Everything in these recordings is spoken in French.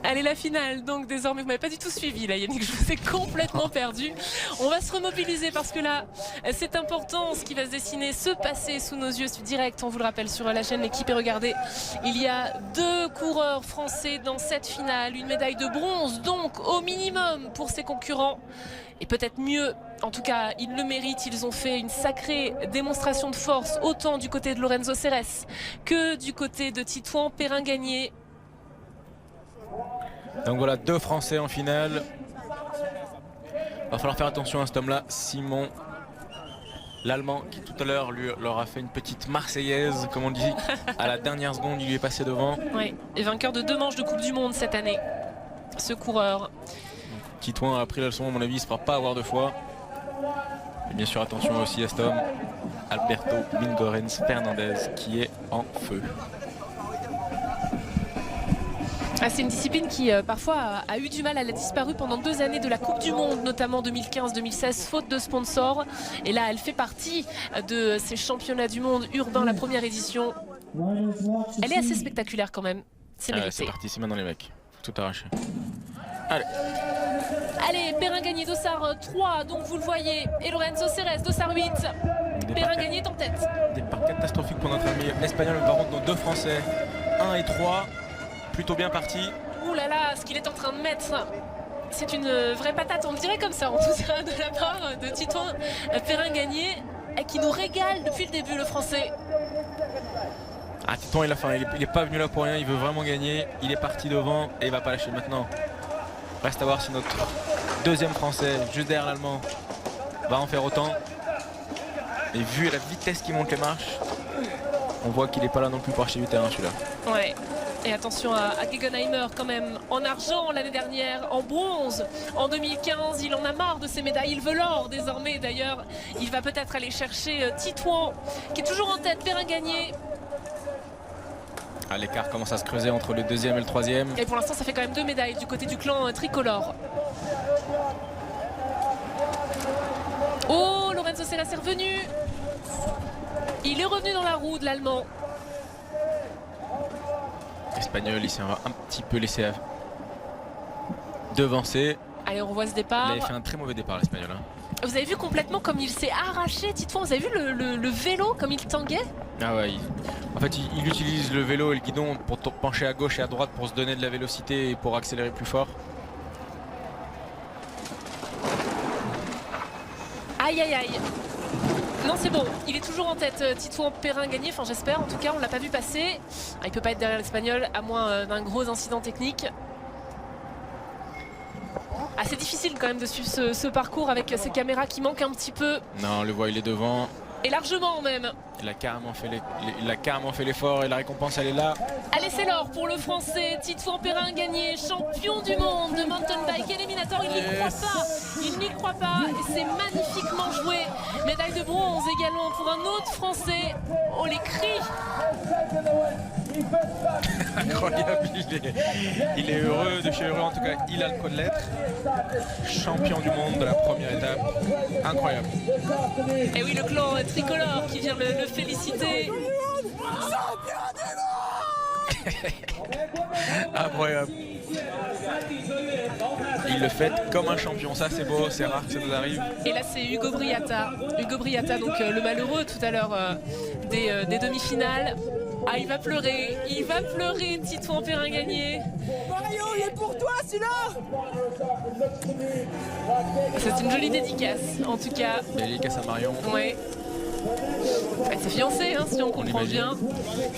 Allez, la finale, donc désormais, vous m'avez pas du tout suivi là, Yannick, je vous ai complètement perdu. On va se remobiliser parce que là, c'est important ce qui va se dessiner, se passer sous nos yeux direct, on vous le rappelle sur la chaîne L'équipe. Et regardez, il y a 2 coureurs français dans cette finale, une médaille de bronze donc au minimum pour ses concurrents. Et peut-être mieux, en tout cas ils le méritent, ils ont fait une sacrée démonstration de force autant du côté de Lorenzo Serres que du côté de Titouan Perrin-Gagné. Donc voilà, 2 Français en finale. Va falloir faire attention à cet homme-là, Simon, l'Allemand, qui tout à l'heure leur a fait une petite Marseillaise, comme on dit. À la dernière seconde, il lui est passé devant. Oui, et vainqueur de 2 manches de Coupe du Monde cette année, ce coureur. Titouan a pris la leçon, à mon avis, il ne se fera pas avoir 2 fois. Et bien sûr, attention aussi à cet homme, Alberto Mingorens Fernandez, qui est en feu. C'est une discipline qui parfois a eu du mal, elle a disparu pendant 2 années de la Coupe du Monde, notamment 2015-2016, faute de sponsors. Et là, elle fait partie de ces championnats du monde urbains, la première édition. Elle est assez spectaculaire quand même, c'est mérité. C'est parti, c'est maintenant les mecs, faut tout arracher. Allez. Allez, Perrin-Gagné, dossard 3, donc vous le voyez, et Lorenzo Serres, dossard 8. Perrin-Gagné est en tête. Départ catastrophique pour notre ami espagnol, par contre, nos 2 Français, 1 et 3. Plutôt bien parti. Ouh là là, ce qu'il est en train de mettre, c'est une vraie patate, on le dirait comme ça, en tout cas de la part de Titouan Perrin-Gagné, qui nous régale depuis le début, le Français. Ah, Titouan, il est pas venu là pour rien, il veut vraiment gagner. Il est parti devant et il va pas lâcher maintenant. Reste à voir si notre 2e Français, juste derrière l'Allemand, va en faire autant. Et vu la vitesse qui monte les marches, on voit qu'il n'est pas là non plus pour acheter du terrain, celui-là. Ouais. Et attention à Gegenheimer quand même, en argent l'année dernière, en bronze en 2015, il en a marre de ses médailles, il veut l'or désormais d'ailleurs. Il va peut-être aller chercher Titouan qui est toujours en tête, Perrin-Gagné. Ah, l'écart commence à se creuser entre le 2e et le 3e. Et pour l'instant ça fait quand même 2 médailles du côté du clan tricolore. Oh, Lorenzo Serres est revenu. Il est revenu dans la roue de l'Allemand. L'Espagnol, il s'est un petit peu laissé devancer. Allez, on revoit ce départ. Il avait fait un très mauvais départ, l'Espagnol. Vous avez vu complètement comme il s'est arraché, Titouan. Vous avez vu le vélo, comme il tanguait? Ah ouais, en fait, il utilise le vélo et le guidon pour pencher à gauche et à droite pour se donner de la vélocité et pour accélérer plus fort. Aïe, aïe, aïe. Non, c'est bon, il est toujours en tête, Titouan Perrin-Gagné, enfin j'espère, en tout cas on l'a pas vu passer. Ah, il peut pas être derrière l'Espagnol à moins d'un gros incident technique. Ah, c'est difficile quand même de suivre ce parcours avec ces caméras qui manquent un petit peu. Non, on le voit, il est devant. Et largement même. Il a carrément fait l'effort et la récompense elle est là. Allez, c'est l'or pour le Français, Titouan Perrin-Gagné, champion du monde de mountain bike éliminateur. Il n'y croit pas, il n'y croit pas et c'est magnifiquement joué. Médaille de bronze également pour un autre Français. Oh, les cris. Incroyable, il est heureux de chez heureux, en tout cas il a le code lettre. Champion du monde de la première étape, incroyable. Et oui, le clan tricolore qui vient le féliciter. Incroyable. Il le fait comme un champion, ça c'est beau, c'est rare que ça nous arrive. Et là c'est Hugo Briata, donc le malheureux tout à l'heure des demi-finales. Ah, il va pleurer, Titouan Perrin-Gagné. Mario, il est pour toi celui-là. C'est une jolie dédicace en tout cas. Dédicace à Marion. Ouais. Elle s'est fiancée, hein, si on comprend bien.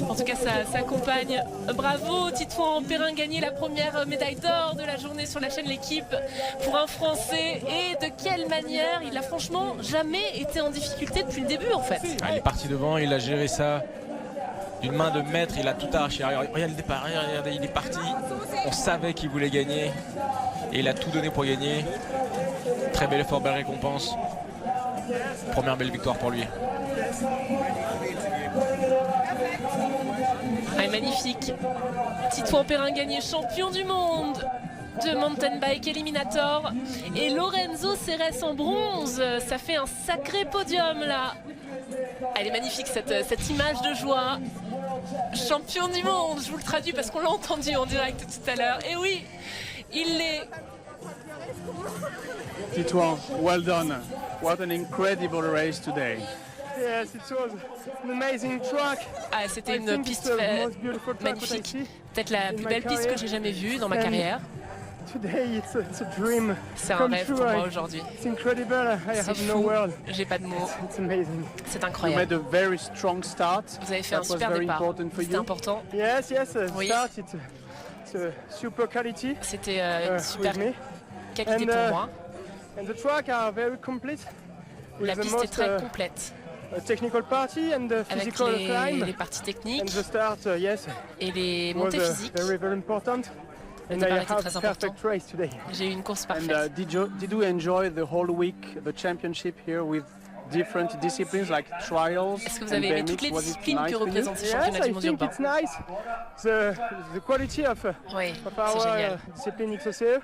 En tout cas, ça s'accompagne. Bravo, Titouan Perrin-Gagné, la première médaille d'or de la journée sur la chaîne L'équipe pour un Français. Et de quelle manière, il a franchement jamais été en difficulté depuis le début en fait. Ah, il est parti devant, il a géré ça d'une main de maître, il a tout arraché. Regardez le départ, regardez, il est parti. On savait qu'il voulait gagner et il a tout donné pour gagner. Très bel effort, belle récompense. Première belle victoire pour lui. Ah, magnifique. Titouan Perrin-Gagné, champion du monde de mountain bike éliminator. Et Lorenzo Serres en bronze. Ça fait un sacré podium là. Elle est magnifique cette image de joie. champion du monde. Je vous le traduis parce qu'on l'a entendu en direct tout à l'heure. Et oui, il l'est. Titouan, well done. What an incredible race today. Yes, it was an amazing track. Ah, c'était I une think piste it's the most beautiful track that I magnifique. see. Peut-être la plus belle piste que j'ai jamais vue dans ma And carrière. Today it's a dream. C'est un come rêve true. pour moi aujourd'hui. It's incredible. I C'est have no fou. word. J'ai pas de mots. It's amazing. C'est You incroyable. made a very strong start. Vous avez fait That un was super very départ. important for C'était you. important. Yes, yes. Oui. Start. It's a super quality C'était une super with me. qualité And, pour moi. And the track are very complete. With La the piste est most très complète technical party and the avec physical les climb. parties And techniques the start, yes, et les was montées physiques. very, very important. Le And I départ était have très a important. perfect race today. J'ai eu une course And parfaite. did you enjoy the whole week, the championship here with different disciplines like trials? Est-ce que vous and avez aimé BMX? toutes les Was it disciplines nice que for you? représentent ces Yes, championnats I du monde think urbain? it's nice. The quality of Oui, our c'est génial. discipline XOCE,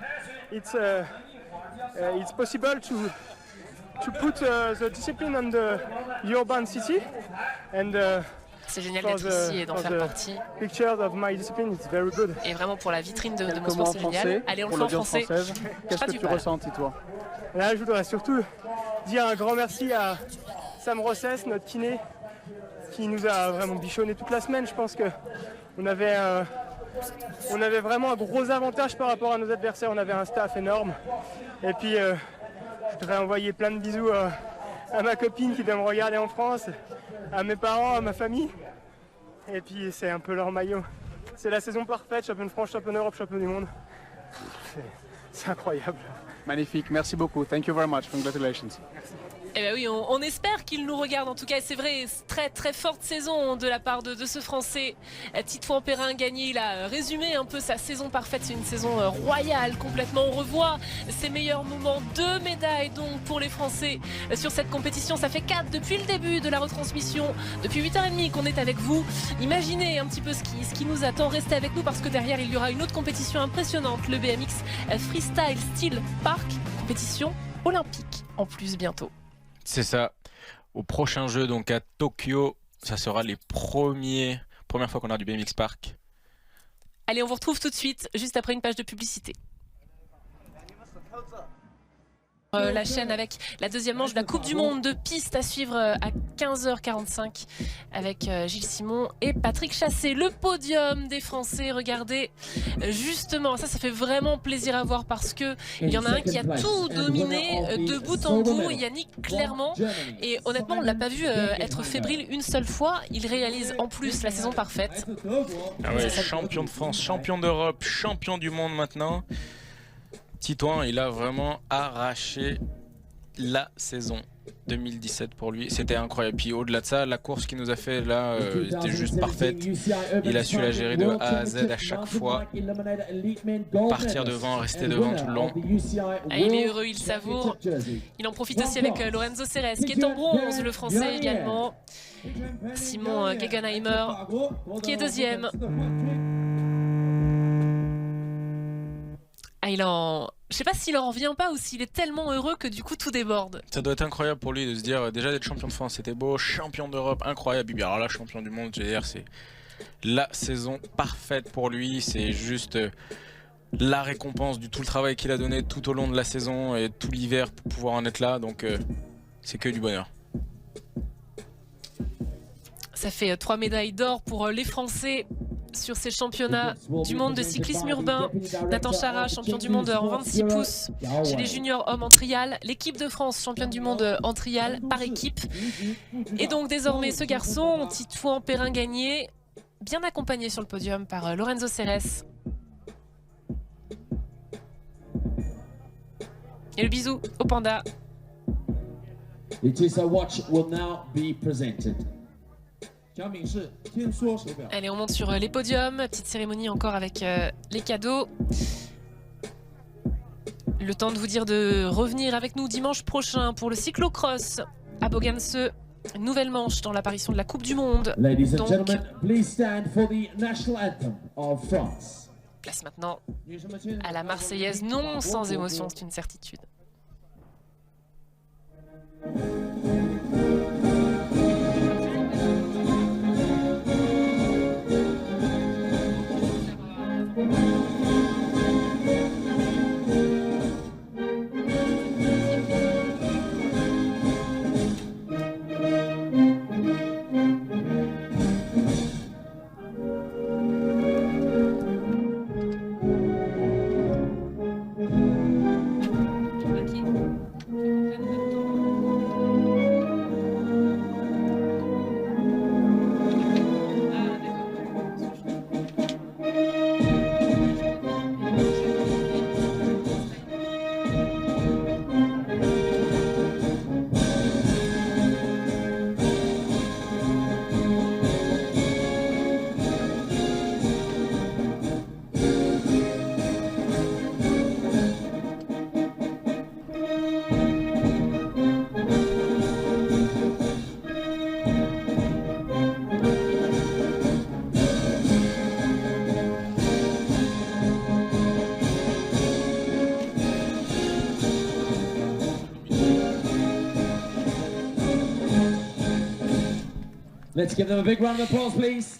it's possible to put the discipline on the urban city, and C'est génial for d'être the- ici et d'en for faire the partie. pictures of my discipline, it's very good. Et vraiment pour la vitrine de mon Quelques mots sport, en c'est français génial. Allez, on le pour fait en l'audience français. française. Qu'est-ce que traduis tu pas. ressens, toi? Là, je voudrais surtout dire un grand merci à Sam Rossès, notre kiné, qui nous a vraiment bichonné toute la semaine. Je pense que on avait vraiment un gros avantage par rapport à nos adversaires. On avait un staff énorme. Et puis, je voudrais envoyer plein de bisous à ma copine qui vient me regarder en France, à mes parents, à ma famille. Et puis, c'est un peu leur maillot. C'est la saison parfaite, champion de France, champion d'Europe, champion du monde. C'est incroyable. Magnifique, merci beaucoup. Thank you very much. Congratulations. Eh bien oui, on espère qu'il nous regarde. En tout cas, c'est vrai, très très forte saison de la part de ce Français. Titouan Perrin gagné, il a résumé un peu sa saison parfaite. C'est une saison royale complètement. On revoit ses meilleurs moments. 2 médailles donc pour les Français sur cette compétition. Ça fait 4 depuis le début de la retransmission. Depuis 8h30 qu'on est avec vous. Imaginez un petit peu ce qui nous attend. Restez avec nous parce que derrière, il y aura une autre compétition impressionnante. Le BMX Freestyle Steel Park. Compétition olympique en plus bientôt. C'est ça. Au prochain jeu, donc à Tokyo, ça sera les premières fois qu'on a du BMX Park. Allez, on vous retrouve tout de suite, juste après une page de publicité. La chaîne avec la deuxième manche de la Coupe du Monde de piste à suivre à 15h45 avec Gilles Simon et Patrick Chassé. Le podium des Français, regardez, justement, ça fait vraiment plaisir à voir parce que il y en a un qui a tout dominé de bout en bout, Yannick Clermont. Et honnêtement, on ne l'a pas vu être fébrile une seule fois. Il réalise en plus la saison parfaite. Ah ouais, champion de France, champion d'Europe, champion du monde maintenant. Titouan, il a vraiment arraché la saison 2017 pour lui. C'était incroyable. Puis au-delà de ça, la course qu'il nous a fait là était juste parfaite. Il a su la gérer de A à Z à chaque fois. Partir devant, rester devant tout le long. Ah, il est heureux, il savoure. Il en profite aussi avec Lorenzo Ceres qui est en bronze, le français également. Simon Gegenheimer qui est deuxième. Ah, je sais pas s'il en revient pas ou s'il est tellement heureux que du coup tout déborde. Ça doit être incroyable pour lui de se dire déjà d'être champion de France, c'était beau, champion d'Europe, incroyable. Et puis alors là, champion du monde, je veux dire, c'est la saison parfaite pour lui. C'est juste la récompense du tout le travail qu'il a donné tout au long de la saison et tout l'hiver pour pouvoir en être là. Donc c'est que du bonheur. Ça fait 3 médailles d'or pour les Français sur ces championnats du monde de cyclisme urbain. Nathan Chara, champion du monde en 26 pouces chez les juniors hommes en trial. L'équipe de France, championne du monde en trial par équipe. Et donc désormais ce garçon, Titouan Perrin gagné, bien accompagné sur le podium par Lorenzo Ceres. Et le bisou au panda. Watch will now be presented. Allez, on monte sur les podiums. Petite cérémonie encore avec les cadeaux. Le temps de vous dire de revenir avec nous dimanche prochain pour le cyclocross à Boganse. Nouvelle manche dans l'apparition de la Coupe du Monde. Ladies and Donc, gentlemen, please stand for the national anthem of France. place maintenant à la Marseillaise, non sans émotion, c'est une certitude. Let's give them a big round of applause, please.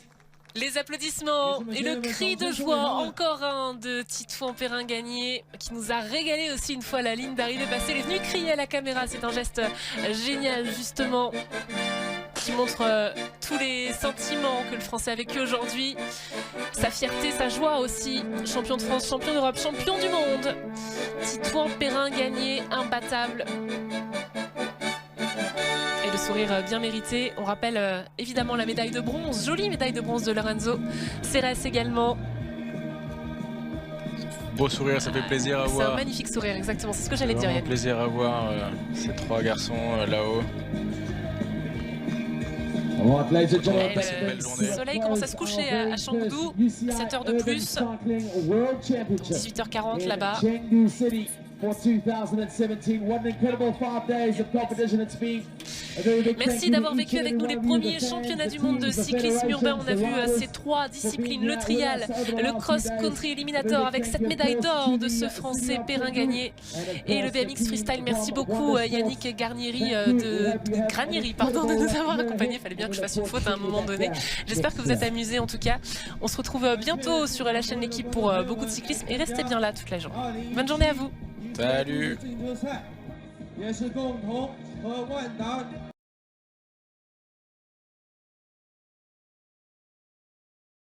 Les applaudissements et le cri de joie, encore un de Titouan Perrin-Gagné qui nous a régalé aussi une fois à la ligne d'arrivée passée. Il est venu crier à la caméra, c'est un geste génial justement qui montre tous les sentiments que le Français a vécu aujourd'hui. Sa fierté, sa joie aussi. Champion de France, champion d'Europe, champion du monde. Titouan Perrin-Gagné, imbattable. Le sourire bien mérité. On rappelle évidemment la médaille de bronze, jolie médaille de bronze de Lorenzo Ceres également. Beau sourire, ça fait plaisir à voir. C'est un magnifique sourire, exactement, c'est ce que j'allais dire. Vraiment plaisir à voir ces trois garçons là-haut. Le soleil commence à se coucher à Chengdu, 7 heures de plus, 18h40 là-bas. Merci d'avoir vécu avec nous les premiers championnats du monde de cyclisme urbain. On a vu ces trois disciplines, le trial, le cross-country éliminator avec cette médaille d'or de ce Français Perrin-Gagné et le BMX freestyle. Merci beaucoup Yannick Granieri de nous avoir accompagnés. Il fallait bien que je fasse une faute à un moment donné. J'espère que vous êtes amusés en tout cas. On se retrouve bientôt sur la chaîne L'équipe pour beaucoup de cyclisme et restez bien là toute la journée. Bonne journée à vous. Salut.